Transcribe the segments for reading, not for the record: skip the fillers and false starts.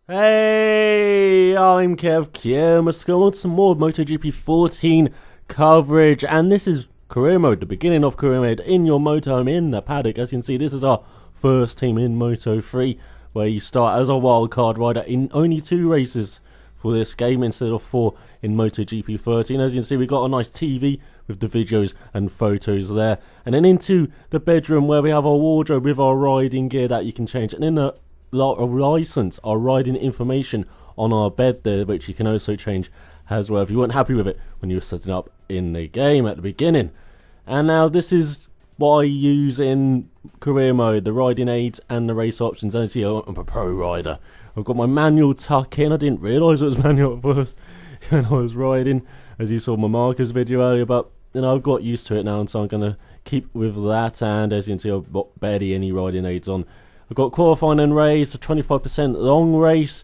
Hey, I'm Kev. Let's go on to some more MotoGP 14 coverage, and this is career mode, the beginning of career mode in your motorhome in the paddock. As you can see, this is our first team in Moto3, where you start as a wildcard rider in only 2 races for this game instead of 4 in MotoGP 13. As you can see, we got a nice TV with the videos and photos there, and then into the bedroom where we have our wardrobe with our riding gear that you can change, and in the license, our riding information on our bed there, which you can also change as well if you weren't happy with it when you were setting up in the game at the beginning. And now this is what I use in career mode, the riding aids and the race options. As you see, I'm a pro rider. I've got my manual tuck in. I didn't realise it was manual at first when I was riding, as you saw my markers video earlier, but you know, I've got used to it now, and so I'm going to keep with that. And as you can see, I've got barely any riding aids on. I've got qualifying and race, a 25% long race,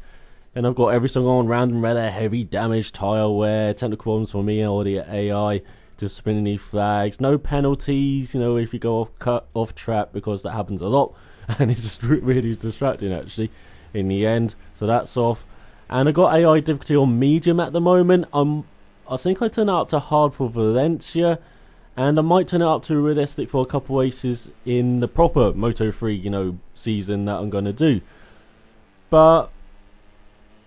and I've got everything on: random weather, heavy damage, tyre wear, technical problems for me or the AI, disciplinary flags, no penalties, you know, if you go off track, because that happens a lot, and it's just really distracting actually in the end, so that's off. And I've got AI difficulty on medium at the moment. I think I turn it up to hard for Valencia, and I might turn it up to realistic for a couple races in the proper Moto3, you know, season that I'm going to do. But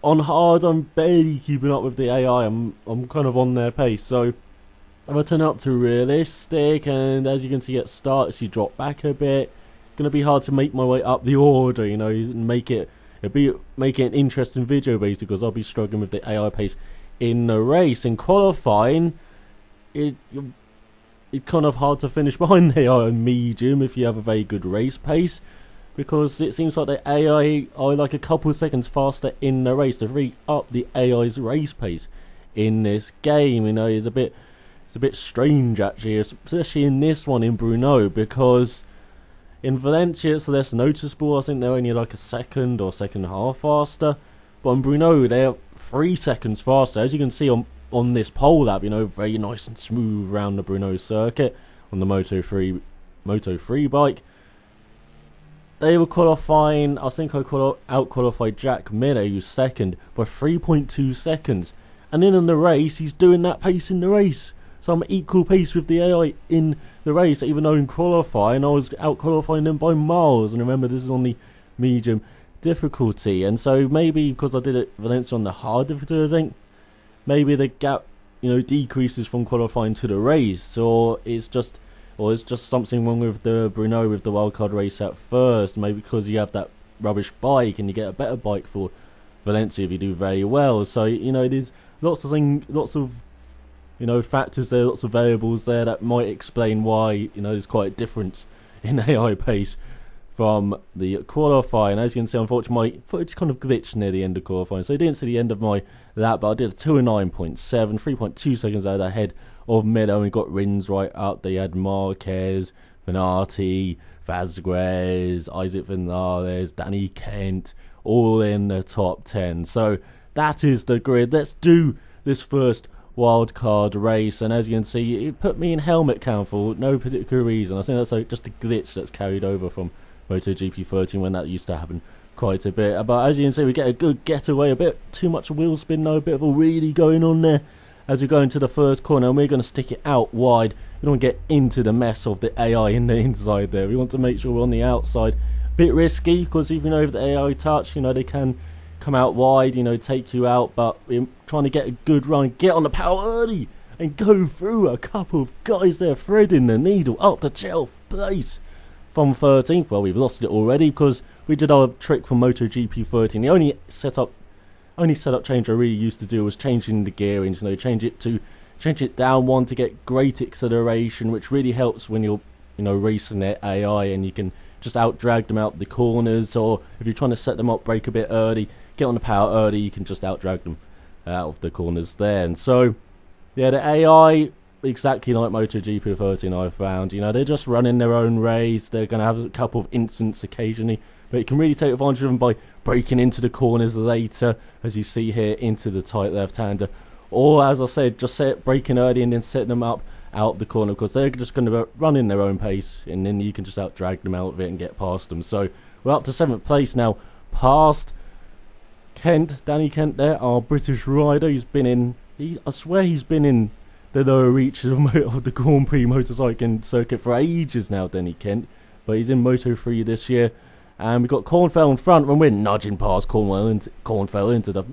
on hard, I'm barely keeping up with the AI. I'm kind of on their pace. So if I turn it up to realistic, and as you can see at start, as you drop back a bit, it's going to be hard to make my way up the order, you know, and make it an interesting video basically, because I'll be struggling with the AI pace in the race. In qualifying, it's kind of hard to finish behind the AI medium if you have a very good race pace, because it seems like the AI are like a couple of seconds faster in the race. To really up the AI's race pace in this game, you know, it's a bit strange actually, especially in this one in Brno, because in Valencia it's less noticeable. I think they're only like a second or second and a half faster, but in Brno they're 3 seconds faster, as you can see on this pole lap, you know, very nice and smooth around the Brno circuit on the Moto3 bike. They were qualifying, I think I out-qualified Jack Miller, who's second, by 3.2 seconds. And then in the race, he's doing that pace in the race. So I'm equal pace with the AI in the race, even though in qualifying, I was out-qualifying them by miles. And remember, this is on the medium difficulty. And so maybe because I did it Valencia on the hard difficulty, I think, maybe the gap, you know, decreases from qualifying to the race, or it's just something wrong with the Brno with the wildcard race at first. Maybe because you have that rubbish bike and you get a better bike for Valencia if you do very well. So you know, there's lots of you know, factors there, lots of variables there that might explain why, you know, there's quite a difference in AI pace from the qualifying. As you can see, unfortunately, my footage kind of glitched near the end of qualifying, so I didn't see the end of my lap, but I did a 209.7, 3.2 seconds out ahead of Miller. We got Rins right up. They had Marquez, Venati, Vazquez, Isaac Vinales, Danny Kent, all in the top 10. So that is the grid. Let's do this first wildcard race, and as you can see, it put me in helmet count for no particular reason. I think that's like just a glitch that's carried over from MotoGP 13 when that used to happen quite a bit. But as you can see, we get a good getaway, a bit too much wheel spin though, a bit of a wheelie going on there as we go into the first corner, and we're going to stick it out wide. We don't get into the mess of the AI in the inside there. We want to make sure we're on the outside. Bit risky, because even though the AI touch, you know, they can come out wide, you know, take you out, but we're trying to get a good run, get on the power early and go through a couple of guys there threading the needle up to 12th place from 13th. Well, we've lost it already because we did our trick from MotoGP 13. The only setup change I really used to do was changing the gearing, you know, change it down one to get great acceleration, which really helps when you're, you know, racing their AI, and you can just out drag them out the corners, or if you're trying to set them up, brake a bit early, get on the power early, you can just out drag them out of the corners there. And so yeah, the AI, exactly like MotoGP 13, I found, you know, they're just running their own race. They're going to have a couple of incidents occasionally, but you can really take advantage of them by breaking into the corners later, as you see here, into the tight left-hander, or as I said, just braking early and then setting them up out the corner, because they're just going to run in their own pace, and then you can just out drag them out of it and get past them. So we're up to 7th place now, past Danny Kent there, our British rider. He's been in, I swear he's been in the lower reaches of the Grand Prix motorcycling circuit for ages now, Danny Kent. But he's in Moto3 this year. And we've got Cornfell in front when we're nudging past Cornfell into the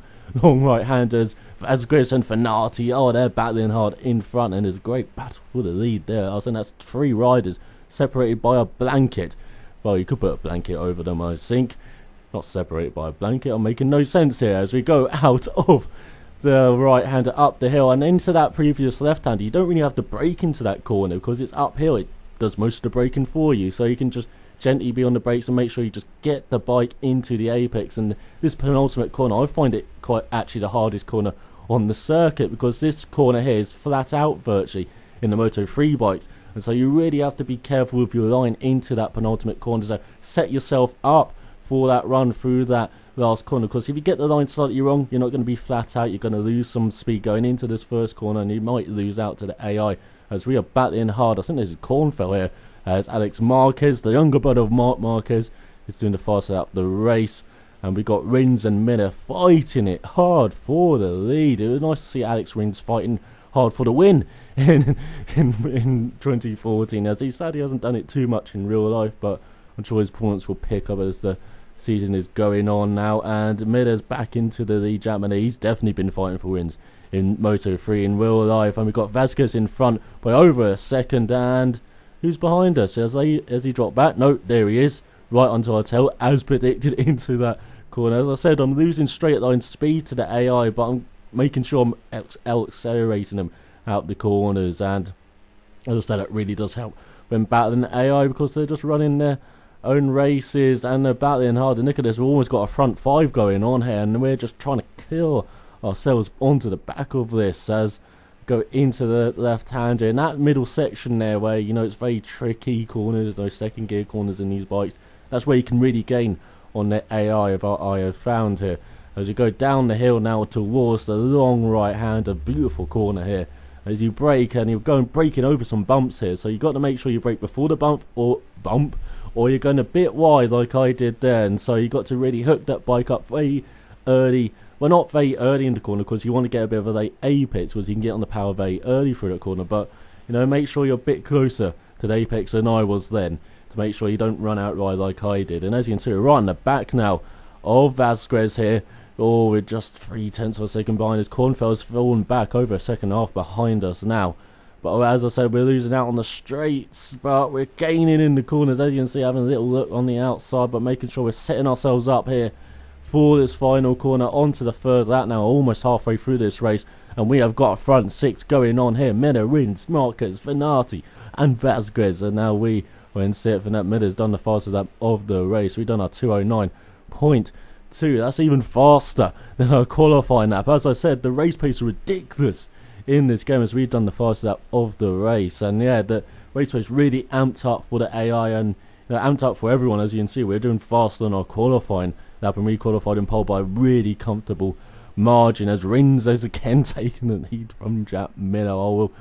long right-handers. Vasquez and Fanati, oh, they're battling hard in front, and there's a great battle for the lead there. I think that's 3 riders separated by a blanket. Well, you could put a blanket over them, I think. Not separated by a blanket. I'm making no sense here as we go out of the right-hander up the hill and into that previous left-hander. You don't really have to brake into that corner because it's uphill. It does most of the braking for you, so you can just gently be on the brakes and make sure you just get the bike into the apex. And this penultimate corner, I find it quite actually the hardest corner on the circuit, because this corner here is flat out virtually in the Moto3 bikes, and so you really have to be careful with your line into that penultimate corner. So set yourself up for that run through that last corner, because if you get the line slightly wrong, you're not going to be flat out. You're going to lose some speed going into this first corner, and you might lose out to the AI as we are battling hard. I think this is Cornfell here as Alex Marquez, the younger brother of Marc Marquez, is doing the fastest out the race. And we got Rins and Miller fighting it hard for the lead. It was nice to see Alex Rins fighting hard for the win in 2014, as he sadly hasn't done it too much in real life, but I'm sure his points will pick up as the season is going on now. And Miller's back into the lead jam, and he's definitely been fighting for wins in Moto3 in real life. And we've got Vasquez in front by over a second, and who's behind us? As he dropped back? No, there he is, right onto our tail, as predicted, into that corner. As I said, I'm losing straight line speed to the AI, but I'm making sure I'm accelerating them out the corners. And as I said, it really does help when battling the AI, because they're just running their own races and they're battling hard. And look at this, we've almost got a front 5 going on here, and we're just trying to kill ourselves onto the back of this as go into the left-hander in that middle section there, where you know it's very tricky corners, those second gear corners in these bikes. That's where you can really gain on the AI of what I have found here. As you go down the hill now towards the long right-hander, beautiful corner here. As you brake, and you're braking over some bumps here, so you've got to make sure you brake before the bump, or you're going a bit wide like I did there. And so you got to really hook that bike up very early. Well, not very early in the corner, because you want to get a bit of a late apex, because you can get on the power very early through that corner. But you know, make sure you're a bit closer to the apex than I was then, to make sure you don't run out right like I did. And as you can see, we're right on the back now of Vasquez here. Oh, we're just 0.3 of a second behind as Cornfell's fallen back over a second half behind us now. But as I said, we're losing out on the straights, but we're gaining in the corners. As you can see, having a little look on the outside, but making sure we're setting ourselves up here for this final corner onto the third lap now, almost halfway through this race. And we have got a front 6 going on here. Miller, Rins, Marquez, Fanati and Vasquez. And now we are in 7th, and that Miller's done the fastest lap of the race. We've done our 2:09.2. That's even faster than our qualifying lap. As I said, the race pace is ridiculous in this game as we've done the fastest lap of the race. And yeah, the race pace really amped up for the AI, and you know, amped up for everyone. As you can see, we're doing faster than our qualifying lap, and we qualified in pole by a really comfortable margin, as Rins has again taken the lead from Jack Miller. Oh, well,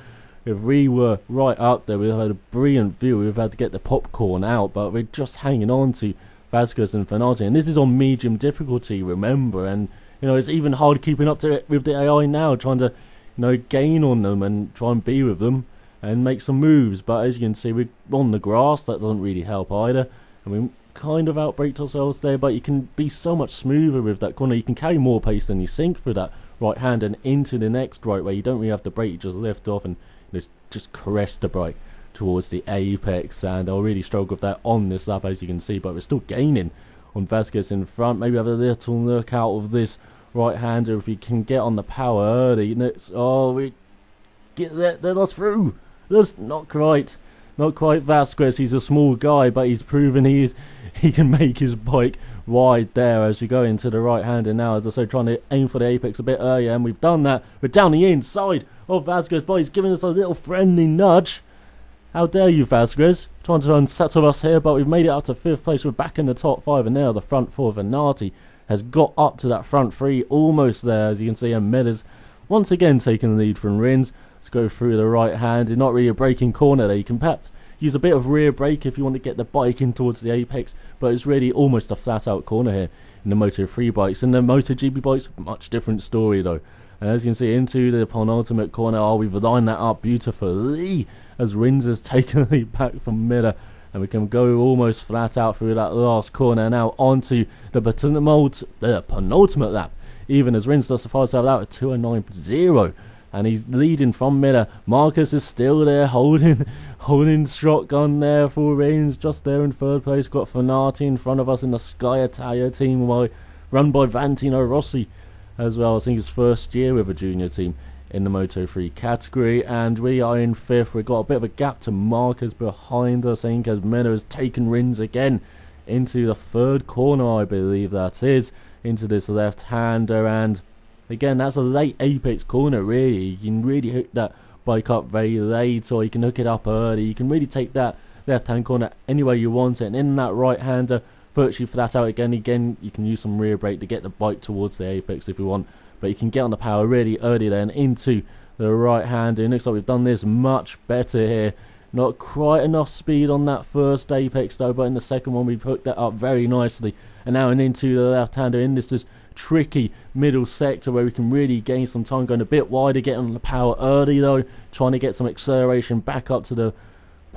if we were right up there, we'd have had a brilliant view. We've had to get the popcorn out, but we're just hanging on to Vasquez and Fanati, and this is on medium difficulty, remember. And you know, it's even hard keeping up to it with the AI now, trying to gain on them and try and be with them and make some moves. But as you can see, we're on the grass, that doesn't really help either, and we kind of outbraked ourselves there. But you can be so much smoother with that corner. You can carry more pace than you think through that right hand and into the next right, where you don't really have to brake, you just lift off and just caress the bike towards the apex. And I'll really struggle with that on this lap, as you can see, but we're still gaining on Vasquez in front. Maybe have a little look out of this right-hander if we can get on the power early. Oh, we get let us through. That's not quite Vasquez. He's a small guy, but he's proven he can make his bike wide there. As we go into the right-hander now, as I say, trying to aim for the apex a bit earlier, and we've done that. We're down the inside of Vasquez, but he's giving us a little friendly nudge. How dare you, Vasquez, trying to unsettle us here. But we've made it up to 5th place. We're back in the top 5, and now the front 4 of Fanati has got up to that front 3, almost there, as you can see. And Miller's once again taking the lead from Rins. Let's go through the right hand. It's not really a braking corner there. You can perhaps use a bit of rear brake if you want to get the bike in towards the apex, but it's really almost a flat out corner here in the Moto3 bikes. In the MotoGP bikes, much different story though. And as you can see, into the penultimate corner, we've lined that up beautifully as Rins has taken the lead back from Miller. And we can go almost flat out through that last corner now onto the penultimate lap. Even as Rins does the fast lap out at 209.0. And he's leading from Miller. Marcus is still there holding shotgun there for Rins. Just there in third place. Got Fanati in front of us in the Sky Italia team, run by Valentino Rossi as well. I think his first year with a junior team in the Moto3 category. And we are in fifth. We've got a bit of a gap to Marcus behind us. I think as Miller has taken Rins again into the third corner, I believe that is, into this left-hander. And again, that's a late apex corner really. You can really hook that bike up very late, or you can hook it up early. You can really take that left-hand corner any way you want it. And in that right-hander, virtually flat out again, you can use some rear brake to get the bike towards the apex if you want. But you can get on the power really early then into the right-hander. It looks like we've done this much better here. Not quite enough speed on that first apex though, but in the second one we've hooked that up very nicely. And now into the left-hander in this tricky middle sector where we can really gain some time, going a bit wider, getting on the power early though, trying to get some acceleration back up to the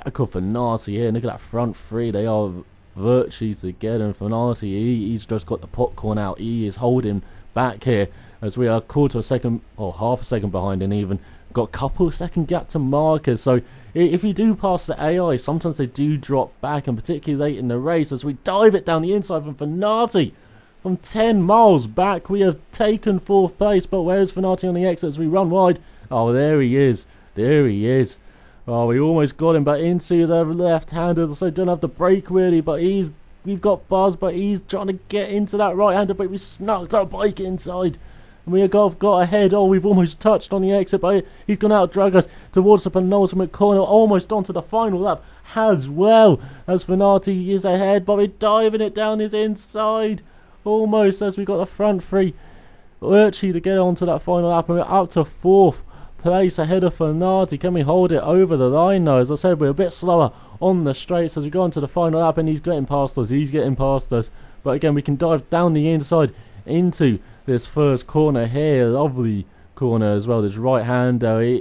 back of Fanati here. Look at that front three, they are virtually together, and Fanati, he's just got the popcorn out. He is holding back here as we are quarter of a second or half a second behind, and even got a couple of second gap to Marcus. So if you do pass the AI, sometimes they do drop back, and particularly late in the race as we dive it down the inside from Fanati. From 10 miles back, we have taken fourth place, but where's Fanati on the exit as we run wide? Oh, there he is. There he is. Oh, we almost got him, but into the left-hander, so don't have the brake really, but we've got Buzz, but he's trying to get into that right-hander, but we snuck our bike inside. And we have got ahead. Oh, we've almost touched on the exit, but he's going to out-drag us towards the penultimate corner, almost onto the final lap as well, as Fanati is ahead, but we're diving it down his inside. Almost, as we got the front three virtually to get onto that final lap, and we're up to fourth place ahead of Fanati. Can we hold it over the line though? As I said, we're a bit slower on the straights as we go into the final lap, and he's getting past us. But again, we can dive down the inside into this first corner here. Lovely corner as well, this right hander.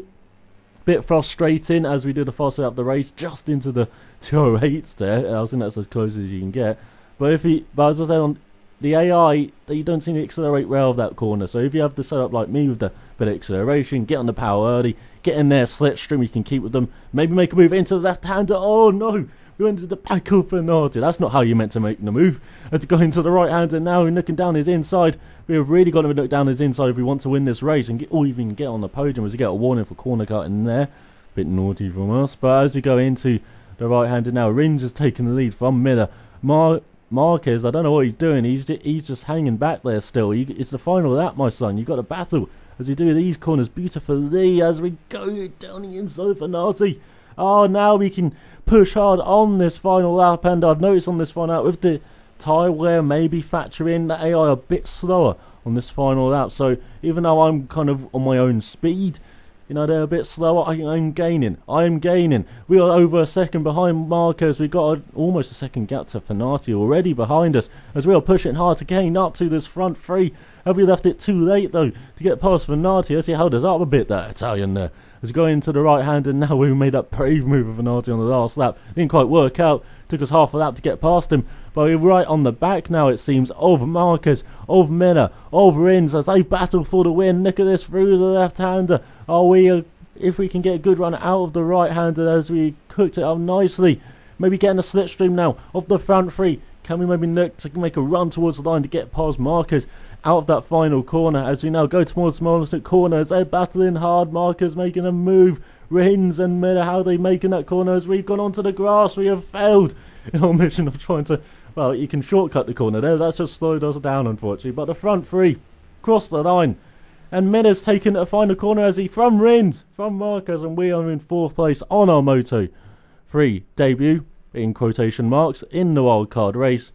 Bit frustrating as we do the fast lap of the race, just into the 208s there. I think that's as close as you can get. But as I said, on the AI, they don't seem to accelerate well of that corner. So if you have the setup like me with the bit of acceleration, get on the power early, get in there, slipstream, you can keep with them. Maybe make a move into the left-hander. Oh no, we went to the back of Fanati. That's not how you meant to make the move. And to go into the right-hander now, we're looking down his inside. We have really got to look down his inside if we want to win this race and even get on the podium, as we get a warning for corner cut in there. Bit naughty from us. But as we go into the right-hander now, Rins has taken the lead from Miller. Marquez, I don't know what he's doing. He's just hanging back there still. It's the final lap, my son. You've got to battle as we do these corners beautifully as we go down the inside for Fanati. Oh, now we can push hard on this final lap, and I've noticed on this final lap with the tyre wear maybe factor in the AI a bit slower on this final lap. So even though I'm kind of on my own speed, you know, they're a bit slower. I'm gaining. We are over a second behind Marcos. We've got almost a second gap to Fanati already behind us as we are pushing hard to gain up to this front three. Have we left it too late though to get past Fanati? As he held us up a bit, that Italian there. As going into the right hand, and now we made that brave move of Fanati on the last lap. Didn't quite work out. Took us half a lap to get past him. But we're right on the back now, it seems, of Marcus, of Miller, of Rins as they battle for the win. Look at this through the left-hander. If we can get a good run out of the right-hander as we cooked it up nicely. Maybe getting a slipstream now of the front three. Can we maybe look to make a run towards the line to get past Marcus out of that final corner as we now go towards the smallest corner as they're battling hard. Marcus making a move. Rins and Miller, how are they making that corner as we've gone onto the grass? We have failed in our mission of trying to, well, you can shortcut the corner there. That's just slowed us down, unfortunately. But the front three cross the line. And Miller's taken the final corner as he, from Rins, from Marcus, and we are in fourth place on our Moto3 debut, in quotation marks, in the wildcard race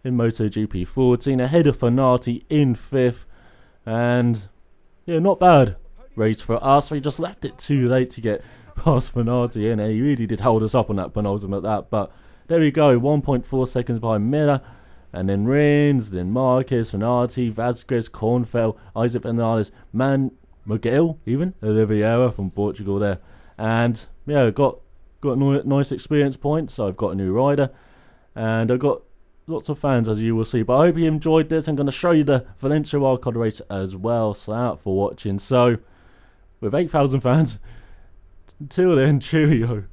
in MotoGP 14, ahead of Fanati in fifth. And yeah, not bad race for us. We just left it too late to get past Fanati, and he really did hold us up on that penultimate lap. But there we go, 1.4 seconds behind Miller. And then Rins, then Marquez, Fenati, Vasquez, Cornfell, Isaac Fernandez, Miguel, even Oliveira from Portugal there. And yeah, got nice experience points. So I've got a new rider, and I've got lots of fans, as you will see. But I hope you enjoyed this. I'm going to show you the Valencia Wildcard race as well. So out for watching. So with 8,000 fans, till then, cheerio.